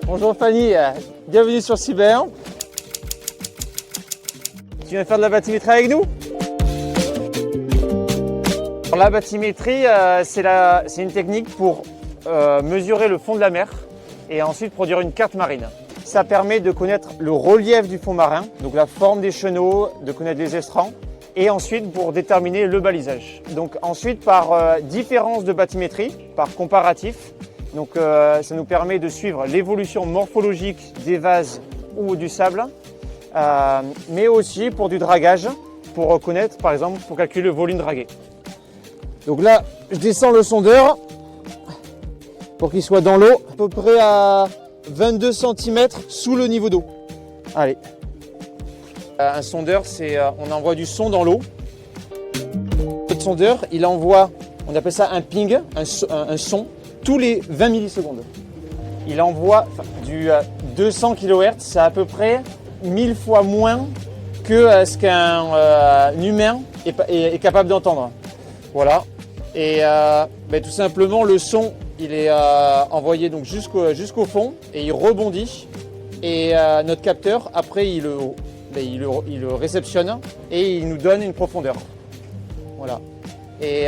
Bonjour Fanny, bienvenue sur Cyber. Tu viens faire de la bathymétrie avec nous? Alors, la bathymétrie, c'est une technique pour mesurer le fond de la mer et ensuite produire une carte marine. Ça permet de connaître le relief du fond marin, donc la forme des chenaux, de connaître les estrans, et ensuite pour déterminer le balisage. Donc ensuite par différence de bathymétrie, par comparatif, donc ça nous permet de suivre l'évolution morphologique des vases ou du sable, mais aussi pour du dragage, pour reconnaître par exemple, pour calculer le volume dragué. Donc là, je descends le sondeur pour qu'il soit dans l'eau, à peu près à 22 cm sous le niveau d'eau. Allez. Un sondeur, on envoie du son dans l'eau. Le sondeur, il envoie, on appelle ça un ping, un son, tous les 20 millisecondes. Il envoie du 200 kHz, c'est à peu près 1000 fois moins que ce qu'un humain est capable d'entendre. Voilà. Et tout simplement, le son, il est envoyé donc jusqu'au fond et il rebondit. Et notre capteur, après, il le réceptionne et il nous donne une profondeur. Voilà. Et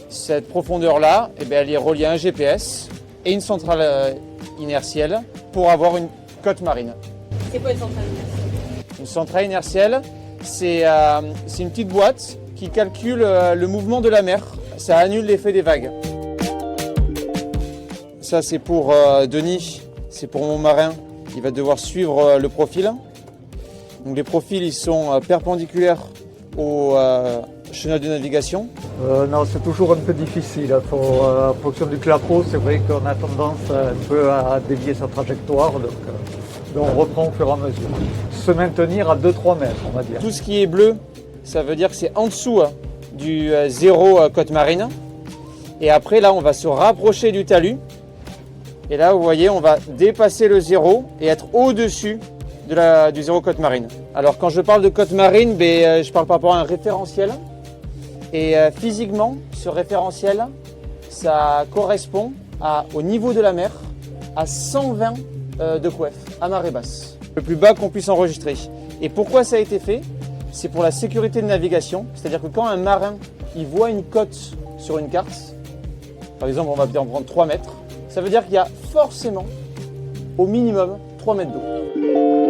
cette profondeur-là, elle est reliée à un GPS et une centrale inertielle pour avoir une cote marine. C'est quoi une centrale inertielle? Une centrale inertielle, c'est une petite boîte qui calcule le mouvement de la mer. Ça annule l'effet des vagues. Ça, c'est pour Denis, c'est pour mon marin. Il va devoir suivre le profil. Donc, les profils, ils sont perpendiculaires au chenal de navigation. Non, c'est toujours un peu difficile. En fonction du clapot, c'est vrai qu'on a tendance un peu à dévier sa trajectoire. Donc on reprend au fur et à mesure. Se maintenir à 2-3 mètres, on va dire. Tout ce qui est bleu, ça veut dire que c'est en dessous du zéro côte marine. Et après, là, on va se rapprocher du talus. Et là, vous voyez, on va dépasser le zéro et être au-dessus du zéro côte marine. Alors, quand je parle de côte marine, je parle par rapport à un référentiel. Et physiquement, ce référentiel, ça correspond au niveau de la mer à 120 de QF, à marée basse. Le plus bas qu'on puisse enregistrer. Et pourquoi ça a été fait? C'est pour la sécurité de navigation. C'est-à-dire que quand un marin il voit une côte sur une carte, par exemple, on va en prendre 3 mètres, ça veut dire qu'il y a forcément, au minimum, 3 mètres d'eau.